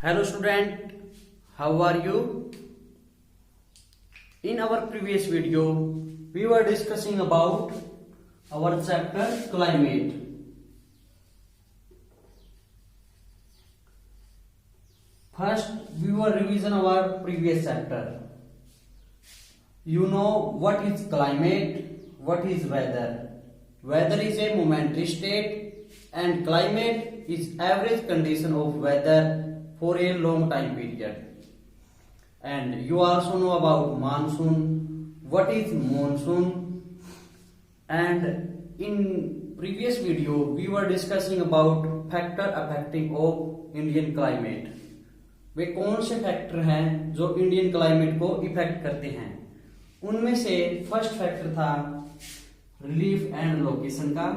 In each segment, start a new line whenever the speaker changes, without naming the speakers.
Hello student, how are you? In our previous video, we were discussing about our chapter climate. First, we were revision our previous chapter. You know what is climate, what is weather. Weather is a momentary state and climate is average condition of weather for a long time period. And you also know about monsoon, what is monsoon, and in previous video we were discussing about factor affecting of Indian climate. वे कौन से factor हैं जो Indian climate को effect करते हैं? उनमें से first factor था रिलीफ एंड लोकेशन का।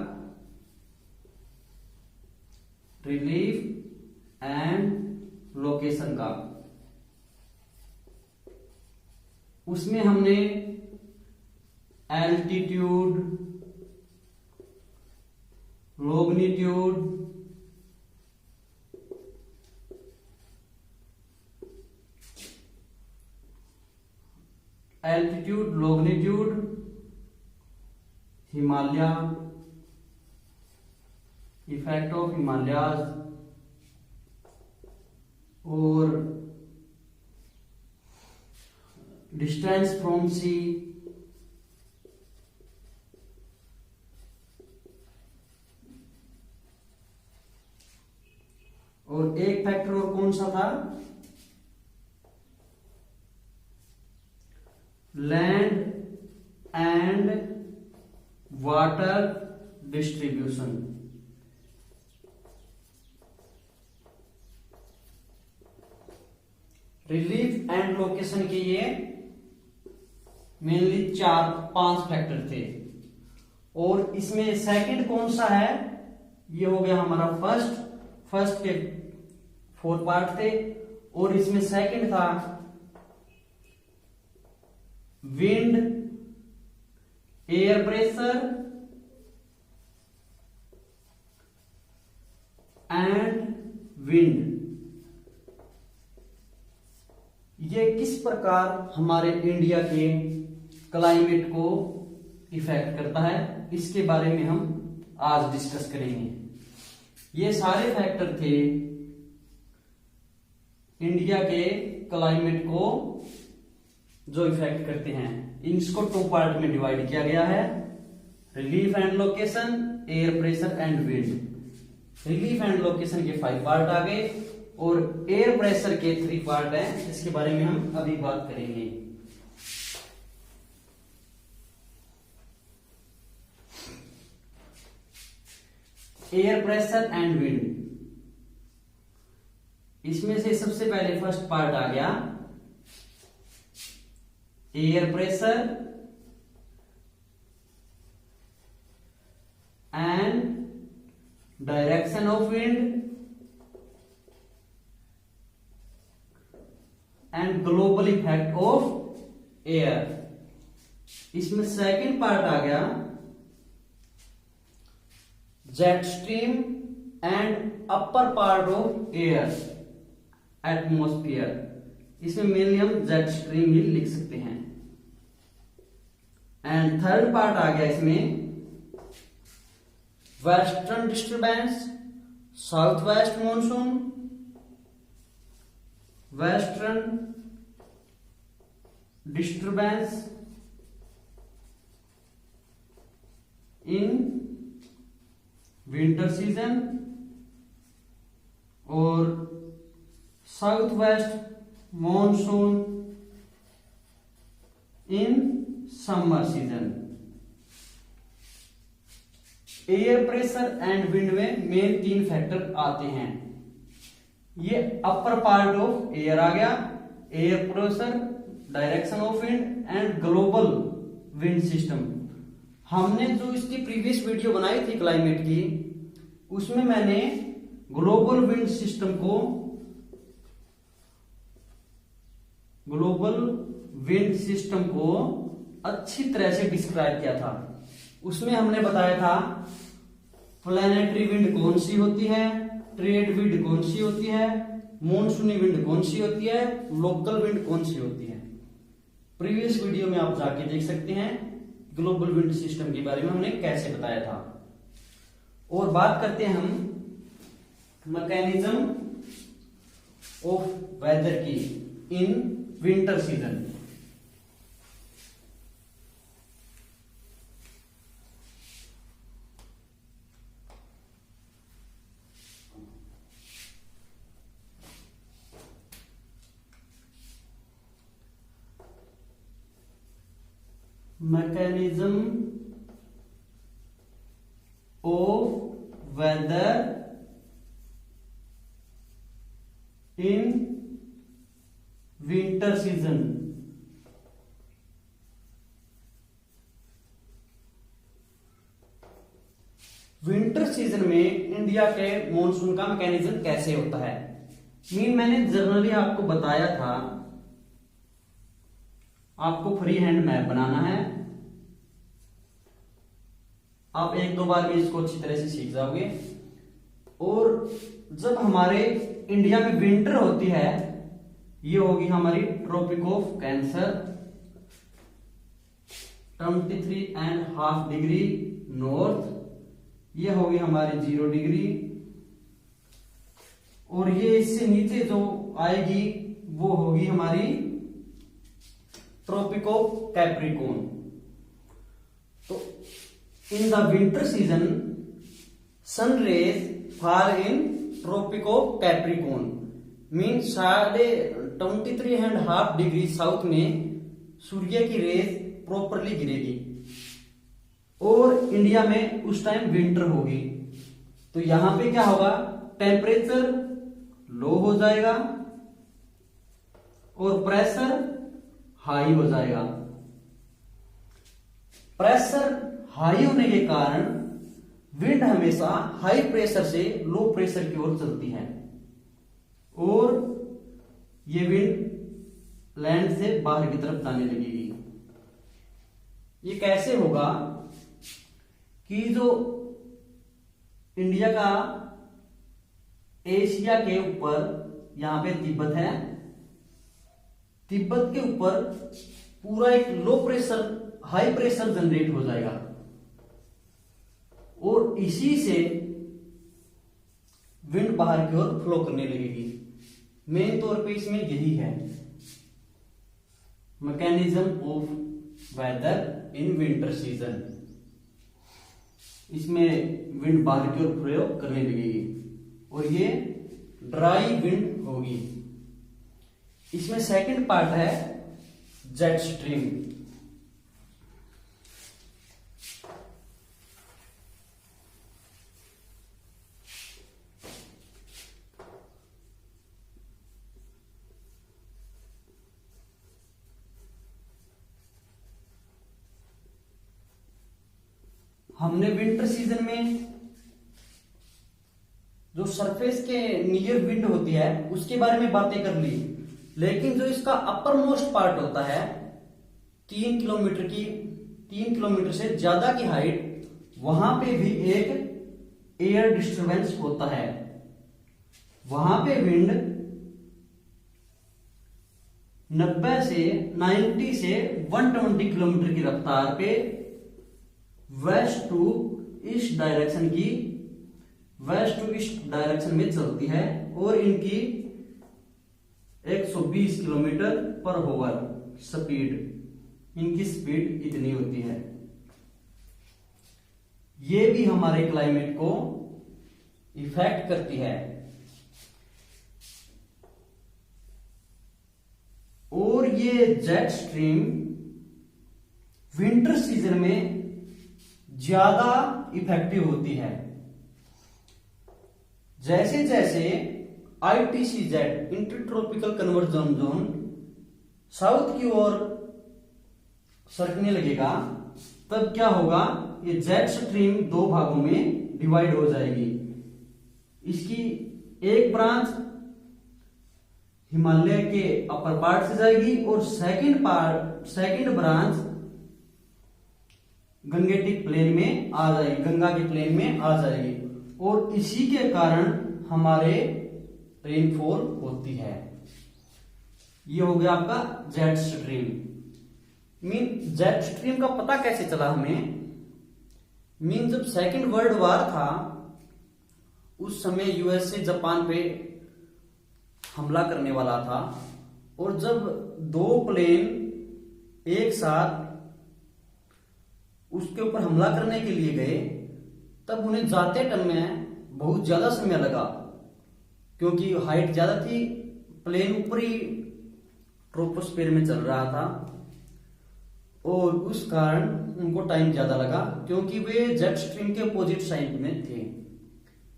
रिलीफ एंड लोकेशन का उसमें हमने altitude, longitude, altitude, longitude, Himalaya, effect of Himalayas और डिस्टेंस फ्रॉम सी, और एक फैक्टर और कौन सा था? Land and water distribution. Relief and location के ये मेनली 4-5 फैक्टर थे और इसमें सेकंड कौन सा है? ये हो गया हमारा फर्स्ट के 4 पार्ट थे और इसमें सेकंड था wind, air pressure and wind. ये किस प्रकार हमारे इंडिया के क्लाइमेट को इफेक्ट करता है, इसके बारे में हम आज डिस्कस करेंगे। ये सारे फैक्टर थे इंडिया के क्लाइमेट को जो इफेक्ट करते हैं। इसको 2 पार्ट में डिवाइड किया गया है, relief and location, air pressure and wind. Relief and location के 5 पार्ट आ गए और एयर प्रेशर के 3 पार्ट हैं, इसके बारे में हम अभी बात करेंगे। एयर प्रेशर एंड विंड, इसमें से सबसे पहले फर्स्ट पार्ट आ गया air pressure and direction of wind and global effect of air. इसमें सेकंड पार्ट आ गया jet stream and upper part of air, atmosphere. इसमें मेनली हम जेट स्ट्रीम ही लिख सकते हैं। एंड थर्ड पार्ट आ गया इसमें western disturbance, south west monsoon, western disturbance in winter season और south west monsoon in summer season. Air pressure and wind में मेन 3 फैक्टर आते हैं। ये अपर पार्ट ऑफ एयर आ गया, air pressure, direction of wind and global wind system. हमने जो इसकी previous video बनाई थी क्लाइमेट की, उसमें मैंने ग्लोबल विंड सिस्टम को अच्छी तरह से डिस्क्राइब किया था। उसमें हमने बताया था प्लैनेटरी विंड कौन सी होती है, ट्रेड विंड कौन सी होती है, मॉनसूनी विंड कौन सी होती है, लोकल विंड कौन सी होती है। प्रीवियस वीडियो में आप जाके देख सकते हैं ग्लोबल विंड सिस्टम के बारे में हमने कैसे बताया था। और बात करते हैं हम मैकेनिज्म ऑफ वेदर की इन winter season. mechanism of weather in winter season। Winter season में इंडिया के मॉनसून का मैकेनिज्म कैसे होता है। मैंने जनरली आपको बताया था, आपको फ्री हैंड मैप बनाना है। आप एक दो बार में इसको अच्छी तरह से सीख जाओगे। और जब हमारे इंडिया में विंटर होती है, ये होगी हमारी Tropic of Cancer 23.5 degree north, ये होगी हमारी 0 डिग्री। और ये इससे नीचे जो आएगी वो होगी हमारी ट्रॉपिक ऑफ कैप्रिकॉर्न। तो in the winter season sun rays fall in tropic of Capricorn, mean 23.5 degree south में सूर्य की रेज प्रॉपरली गिरेगी और इंडिया में उस टाइम विंटर होगी। तो यहां पे क्या होगा, टेम्परेचर लो हो जाएगा और प्रेशर हाई हो जाएगा। प्रेशर हाई होने के कारण विंड हमेशा हाई प्रेशर से लो प्रेशर की ओर चलती है और ये विंड लैंड से बाहर की तरफ जाने लगेगी। ये कैसे होगा कि जो इंडिया का एशिया के ऊपर, यहां पे तिब्बत है, तिब्बत के ऊपर पूरा एक low pressure high pressure generate हो जाएगा और इसी से विंड बाहर की ओर फ्लो करने लगेगी। मेन तौर पे इसमें यही है mechanism of weather in winter season. इसमें विंड बाहर की ओर प्रयोग करने लगेगी और ये ड्राई विंड होगी। इसमें सेकंड पार्ट है जेट स्ट्रीम। हमने विंटर सीजन में जो सरफेस के नियर विंड होती है उसके बारे में बातें कर ली, लेकिन जो इसका अपर मोस्ट पार्ट होता है 3 किलोमीटर से ज्यादा की हाइट, वहां पे भी एक एयर डिस्टरबेंस होता है। वहां पे विंड 90 से 90 से 120 किलोमीटर की रफ्तार पे वेस्ट टू ईस्ट डायरेक्शन में चलती है और इनकी 120 किलोमीटर पर आवर स्पीड, इनकी स्पीड इतनी होती है। ये भी हमारे क्लाइमेट को इफेक्ट करती है और ये जेट स्ट्रीम विंटर सीजन में ज्यादा इफेक्टिव होती है। जैसे जैसे ITCZ intertropical conversion zone south की ओर सरकने लगेगा, तब क्या होगा, ये जेट स्ट्रीम दो भागों में डिवाइड हो जाएगी। इसकी एक ब्रांच हिमालय के अपर पार्ट से जाएगी और सेकंड ब्रांच गंगा के प्लेन में आ जाएगी और इसी के कारण हमारे रेनफॉल होती है। ये हो गया आपका जेट स्ट्रीम। जेट स्ट्रीम का पता कैसे चला हमें? जब सेकेंड वर्ल्ड वॉर था उस समय यूएसए जापान पे हमला करने वाला था, और जब दो प्लेन एक साथ उसके ऊपर हमला करने के लिए गए तब उन्हें जाते टाइम में बहुत ज्यादा समय लगा, क्योंकि हाइट ज्यादा थी, प्लेन ऊपरी ट्रोपोस्फीयर में चल रहा था, और उस कारण उनको टाइम ज्यादा लगा, क्योंकि वे जेट स्ट्रीम के अपोजिट साइड में थे।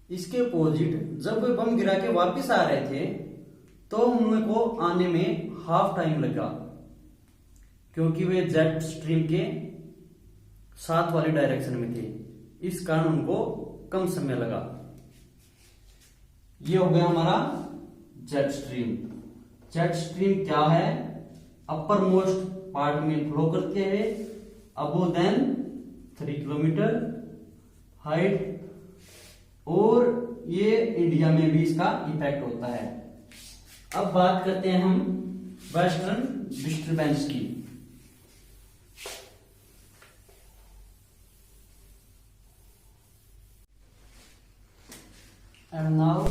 इसके अपोजिट जब वे बम गिरा के वापस आ रहे थे तो उनको आने में हाफ टाइम लगा, क्योंकि वे जेट स्ट्रीम के साथ वाले डायरेक्शन में थे, इस कारण उनको कम समय लगा। ये हो गया हमारा जेट स्ट्रीम। जेट स्ट्रीम क्या है? अपर मोस्ट पार्ट में फ्लो करती है अबोव देन 3 किलोमीटर हाइट, और ये इंडिया में भी इसका इफेक्ट होता है। अब बात करते हैं हम वेस्टर्न डिस्टर्बेंस की। And now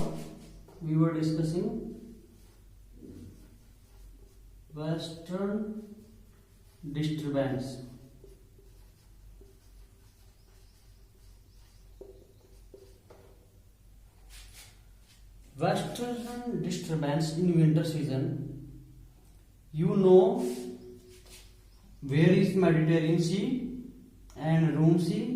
we were discussing western disturbance. Western disturbance in winter season. You know where is Mediterranean Sea and Room Sea?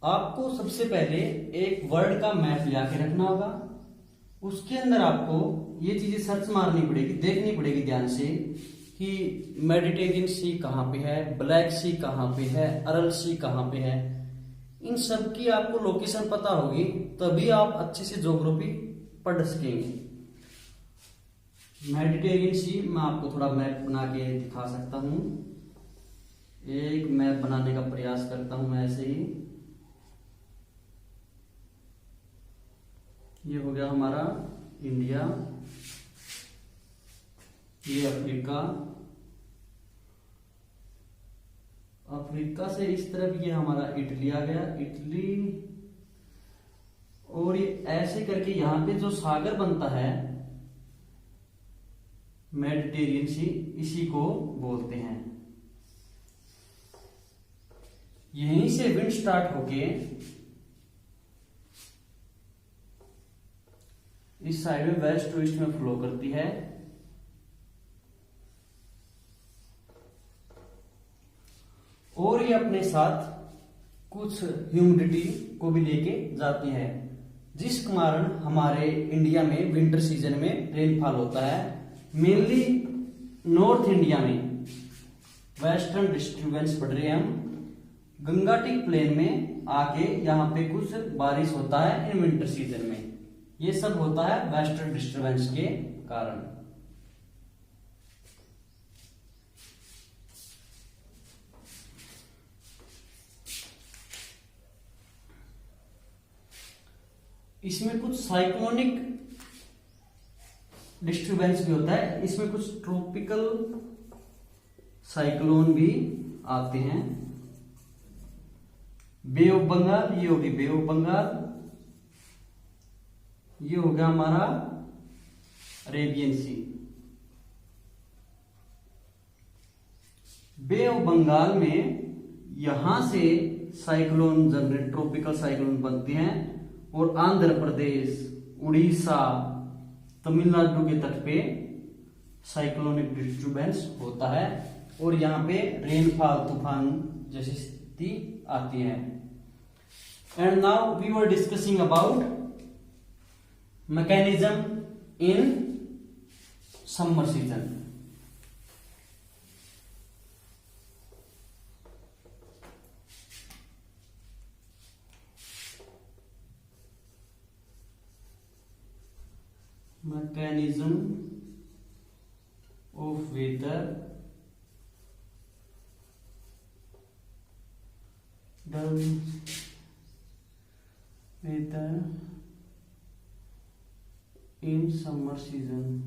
आपको सबसे पहले एक वर्ल्ड का मैप लिया के रखना होगा। उसके अंदर आपको ये चीजें सर्च मारनी पड़ेगी, देखनी पड़ेगी ध्यान से कि मेडिटेरियन सी कहाँ पे है, ब्लैक सी कहाँ पे है, अरल सी कहाँ पे है। इन सब की आपको लोकेशन पता होगी, तभी आप अच्छे से ज्योग्राफी पढ़ सकेंगे। मेडिटेरियन सी मैं आपको थोड़ा मैप बना के दिखा सकता हूँ। एक मैप बनाने का प्रयास करता हूँ मैं ऐसे ही। ये हो गया हमारा इंडिया, ये अफ्रीका, अफ्रीका से इस तरफ ये हमारा इटली आ गया, इटली, और ये ऐसे करके यहाँ पे जो सागर बनता है मेडिटेरियन सी, इसी को बोलते हैं। यहीं से विंड स्टार्ट होके इस साइड में वेस्ट टू ईस्ट में फ्लो करती है, और ये अपने साथ कुछ ह्यूमिडिटी को भी लेके जाती है, जिस कारण हमारे इंडिया में विंटर सीजन में रेनफॉल होता है। मेनली नॉर्थ इंडिया में वेस्टर्न डिस्टर्बेंस पड़ रहे हैं हम, गंगाटिक प्लेन में आके यहाँ पे कुछ बारिश होता है इन विंटर सीजन में। ये सब होता है वेस्टर्न डिस्टर्बेंस के कारण। इसमें कुछ साइक्लोनिक डिस्टर्बेंस भी होता है, इसमें कुछ ट्रॉपिकल साइक्लोन भी आते हैं। बे ऑफ बंगाल, ये होगी बे ऑफ बंगाल, ये हो गया हमारा Arabian Sea. Bay of Bengal में यहां से साइक्लोन जनरेट, ट्रॉपिकल साइक्लोन बनते हैं, और आंध्र प्रदेश, उड़ीसा, तमिलनाडु के तट पे साइक्लोनिक डिस्टर्बेंस होता है, और यहाँ पे रेनफॉल, तूफान जैसी स्थिति आती है। And now we were discussing about mechanism in summer season. mechanism of weather in summer season.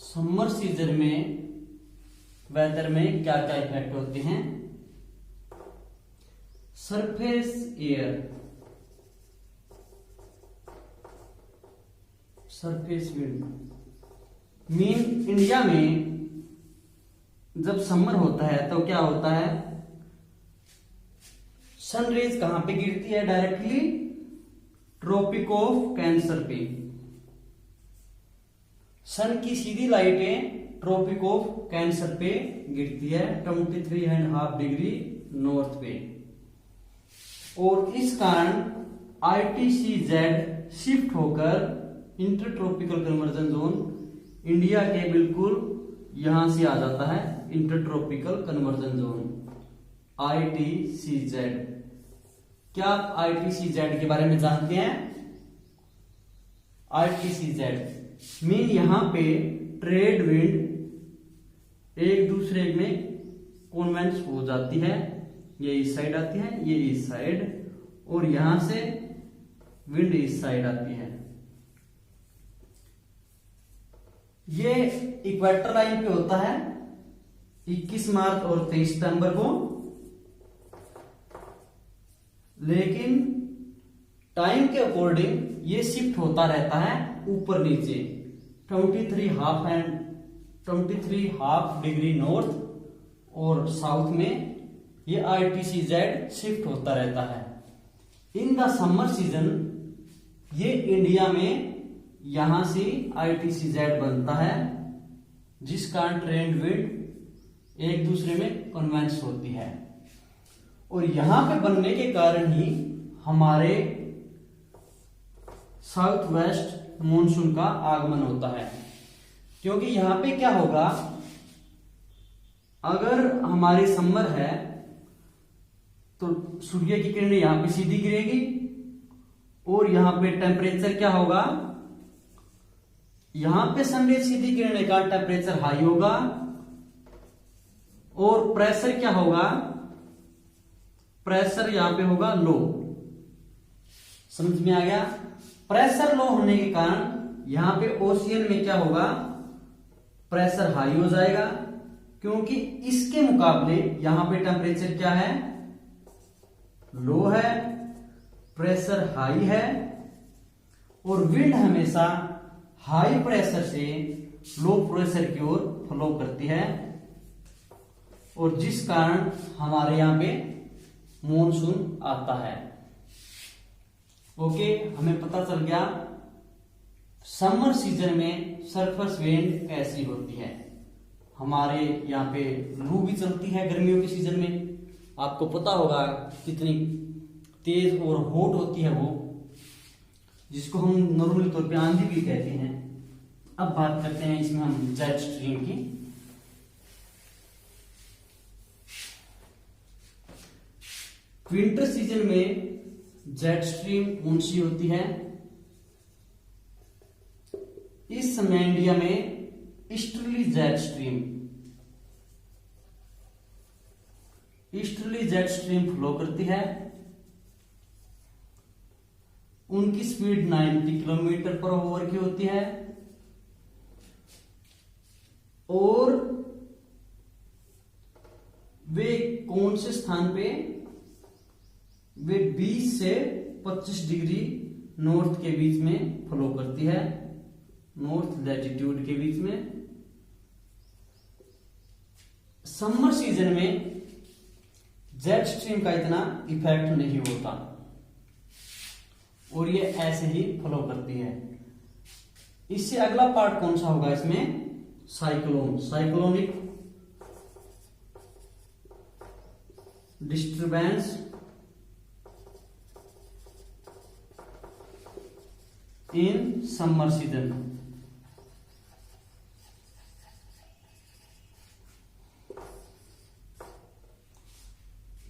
Summer season में वेदर में क्या क्या इफेक्ट होते हैं? Surface air, surface wind. Mean India में जब समर होता है तो क्या होता है? सनरेज कहां पे गिरती है? डायरेक्टली ट्रॉपिक ऑफ कैंसर पे। सन की सीधी लाइटें ट्रॉपिक ऑफ कैंसर पे गिरती है 23.5 डिग्री नॉर्थ पे, और इस कारण ITCZ शिफ्ट होकर इंटरट्रॉपिकल कन्वर्जन जोन इंडिया के बिल्कुल यहां से आ जाता है। Intertropical conversion zone ITCZ। क्या आप ITCZ के बारे में जानते हैं? ITCZ मीन यहां पे ट्रेड विंड एक दूसरे में कॉन्वेंस हो जाती है। ये इस साइड आती है, ये इस साइड, और यहां से विंड इस साइड आती है। ये इक्वेटर लाइन पे होता है 21 मार्च और 23 सितंबर को, लेकिन टाइम के अकॉर्डिंग ये शिफ्ट होता रहता है ऊपर नीचे 23.5 डिग्री नॉर्थ और साउथ में ये ITCZ शिफ्ट होता रहता है। इन द समर सीजन ये इंडिया में यहां से ITCZ बनता है, जिस कारण ट्रेंड विंड एक दूसरे में कन्वेंस होती है, और यहां पे बनने के कारण ही हमारे साउथ वेस्ट मॉनसून का आगमन होता है। क्योंकि यहां पे क्या होगा, अगर हमारी समर है तो सूर्य की किरणें यहां पे सीधी गिरेगी, और यहां पे टेम्परेचर क्या होगा, यहां पे सनरेज सीधी गिरने का टेम्परेचर हाई होगा, और प्रेशर क्या होगा, प्रेशर यहां पे होगा लो। समझ में आ गया? प्रेशर लो होने के कारण यहां पे ओशियन में क्या होगा, प्रेशर हाई हो जाएगा, क्योंकि इसके मुकाबले यहां पे टेम्परेचर क्या है, लो है, प्रेशर हाई है, और विंड हमेशा हाई प्रेशर से लो प्रेशर की ओर फ्लो करती है, और जिस कारण हमारे यहां पे मॉनसून आता है। ओके, हमें पता चल गया समर सीजन में सरफेस विंड कैसी होती है। हमारे यहाँ पे लू भी चलती है गर्मियों के सीजन में, आपको पता होगा कितनी तेज और हॉट होती है वो, जिसको हम नॉर्मली तौर पे आंधी भी कहते हैं। अब बात करते हैं इसमें हम जेट स्ट्रीम की। विंटर सीजन में जेट स्ट्रीम कौन सी होती है? इस समय इंडिया में easterly jet stream, easterly jet stream flow करती है। उनकी स्पीड 90 किलोमीटर पर आवर की होती है, और वे कौन से स्थान पे, वे 20 से 25 डिग्री नॉर्थ के बीच में फ्लो करती है, नॉर्थ लैटिट्यूड के बीच में। समर सीजन में जेट स्ट्रीम का इतना इफेक्ट नहीं होता, और ये ऐसे ही फ्लो करती है। इससे अगला पार्ट कौन सा होगा इसमें? Cyclone, cyclonic disturbance in summer season.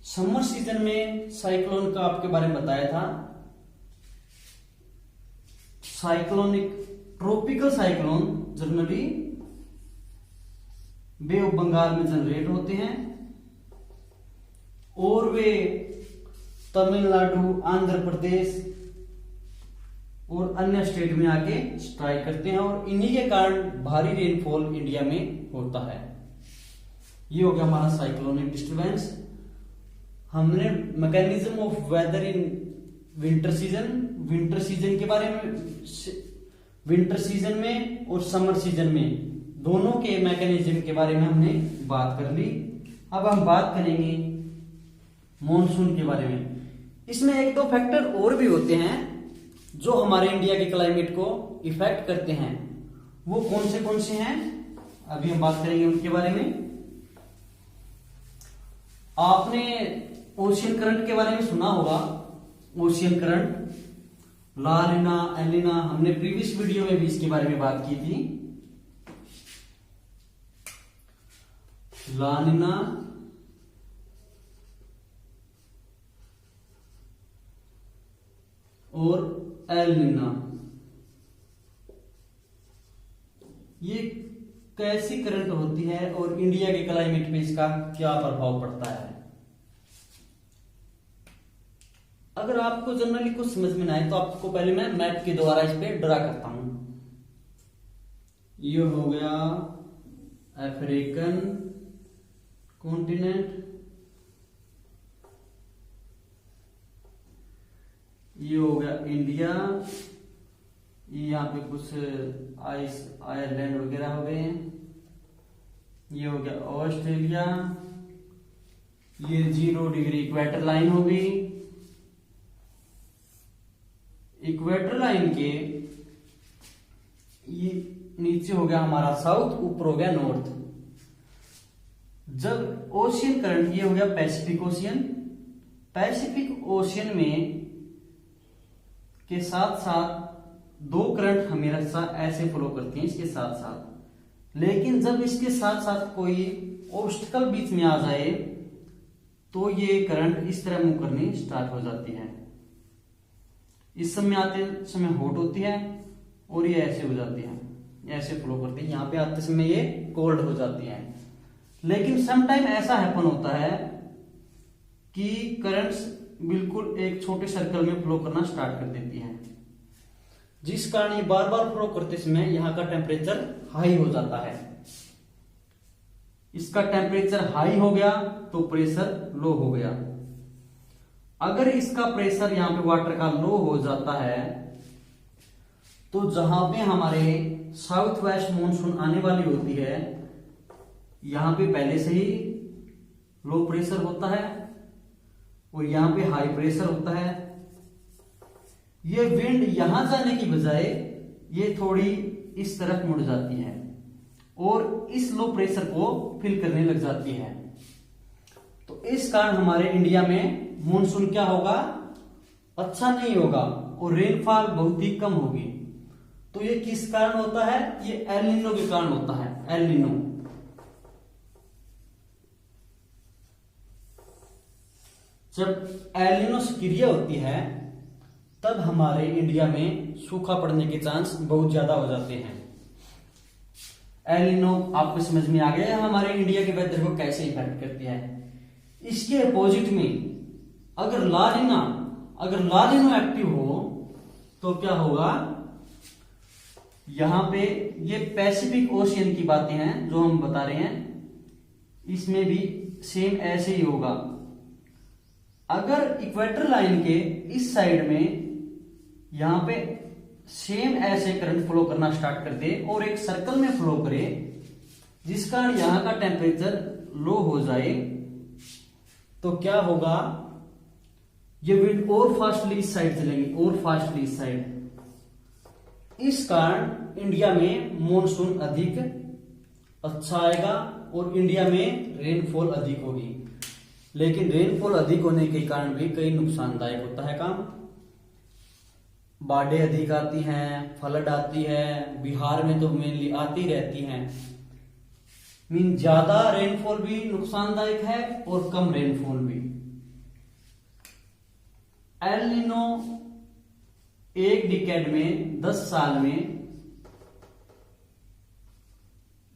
Summer season में साइक्लोन का आपके बारे में बताया था। Cyclonic tropical cyclone generally Bay of Bengal में जनरेट होते हैं, और वे तमिलनाडु, आंध्र प्रदेश और अन्य स्टेट में आके स्ट्राइक करते हैं और इन्हीं के कारण भारी रेनफॉल इंडिया में होता है। ये हो गया हमारा साइक्लोनिक डिस्टरबेंस। हमने mechanism of weather in winter season के बारे में, विंटर सीजन में और समर सीजन में दोनों के मैकेनिज्म के बारे में हमने बात कर ली। अब हम बात करेंगे मॉनसून के बारे में। इसमें एक दो फैक्टर और भी होते हैं जो हमारे इंडिया के क्लाइमेट को इफेक्ट करते हैं। वो कौन से हैं अभी हम बात करेंगे उनके बारे में। आपने ओशियन करंट के बारे में सुना होगा। ओशियन करंट, ला नीना, एल नीना, हमने प्रीवियस वीडियो में भी इसके बारे में बात की थी। ला नीना और एल नीना, ये कैसी करंट होती है और इंडिया के क्लाइमेट पे इसका क्या प्रभाव पड़ता है। अगर आपको जनरली कुछ समझ में ना आए तो आपको पहले मैं मैप के द्वारा इस पे ड्रा करता हूं। ये हो गया अफ्रीकन कॉन्टिनेंट, ये हो गया इंडिया, ये यहाँ पे कुछ आयरलैंड वगैरह हो गए हैं, ये हो गया ऑस्ट्रेलिया, ये 0 डिग्री इक्वेटर लाइन हो गई। इक्वेटर लाइन के ये नीचे हो गया हमारा साउथ, ऊपर हो गया नॉर्थ। जब ओशियन करंट, ये हो गया पैसिफिक ओशियन, पैसिफिक ओशियन में के साथ साथ दो करंट हमेशा ऐसे फ्लो करती हैं इसके साथ साथ, लेकिन जब इसके साथ साथ कोई ऑब्स्टिकल बीच में आ जाए तो ये करंट इस तरह मूव करनी स्टार्ट हो जाती है। इस समय आते समय हॉट होती है और ये ऐसे हो जाती है, ऐसे फ्लो करती है। यहाँ पे आते समय ये कोल्ड हो जाती है। लेकिन समटाइम ऐसा हैपन होता है कि करंट्स बिल्कुल एक छोटे सर्कल में फ्लो करना स्टार्ट कर देती हैं, जिस कारण ये बार बार फ्लो करते समय यहाँ का टेम्परेचर हाई हो जाता है। इसका टेम्परेचर हाई हो गया तो प्रेशर लो हो गया। अगर इसका प्रेशर यहाँ पे वाटर का लो हो जाता है तो जहां पे हमारे साउथ वेस्ट मॉनसून आने वाली होती है, यहां पे पहले से ही लो प्रेशर होता है और यहां पे हाई प्रेशर होता है। ये विंड यहां जाने की बजाय ये थोड़ी इस तरफ मुड़ जाती है और इस लो प्रेशर को फिल करने लग जाती है। तो इस कारण हमारे इंडिया में मॉनसून क्या होगा, अच्छा नहीं होगा और रेनफॉल बहुत ही कम होगी। तो ये किस कारण होता है, ये एल नीनो के कारण होता है। एल नीनो, जब एल नीनो सक्रिय होती है तब हमारे इंडिया में सूखा पड़ने के चांस बहुत ज्यादा हो जाते हैं। एल नीनो आपको समझ में आ गया हमारे इंडिया के वेदर को कैसे इफेक्ट करती है। इसके अपोजिट में अगर ला नीनो एक्टिव हो तो क्या होगा, यहां पे ये पैसिफिक ओशियन की बातें हैं जो हम बता रहे हैं, इसमें भी सेम ऐसे ही होगा। अगर इक्वेटर लाइन के इस साइड में यहां पे सेम ऐसे करंट फ्लो करना स्टार्ट कर दे और एक सर्कल में फ्लो करे, जिस कारण यहां का टेम्परेचर लो हो जाए, तो क्या होगा, ये विंड और फास्टली इस साइड चलेंगी और फास्टली इस साइड। इस कारण इंडिया में मॉनसून अधिक अच्छा आएगा और इंडिया में रेनफॉल अधिक होगी। लेकिन रेनफॉल अधिक होने के कारण भी कई नुकसानदायक होता है काम। बाढ़ें अधिक आती हैं, फ्लड आती है, बिहार में तो मेनली आती रहती हैं। मीन ज्यादा रेनफॉल भी नुकसानदायक है और कम रेनफॉल भी। एल नीनो एक डिकेड में 10 साल में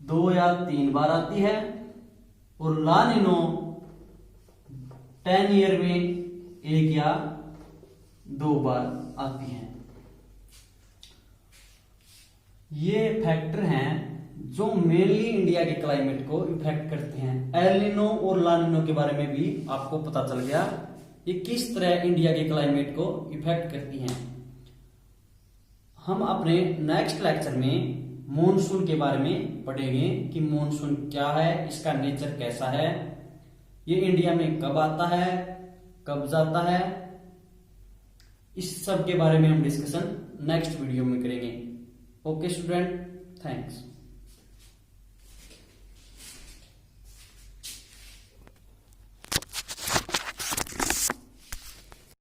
2 या 3 बार आती है और ला नीनो 10 ईयर में एक या दो बार आती हैं। ये फैक्टर हैं जो मेनली इंडिया के क्लाइमेट को इफेक्ट करते हैं। एल नीनो और ला नीनो के बारे में भी आपको पता चल गया, ये किस तरह इंडिया के क्लाइमेट को इफेक्ट करती हैं। हम अपने नेक्स्ट लेक्चर में मॉनसून के बारे में पढ़ेंगे कि मॉनसून क्या है, इसका नेचर कैसा है, ये इंडिया में कब आता है, कब जाता है, इस सब के बारे में हम डिस्कशन नेक्स्ट वीडियो में करेंगे। Okay student, thanks.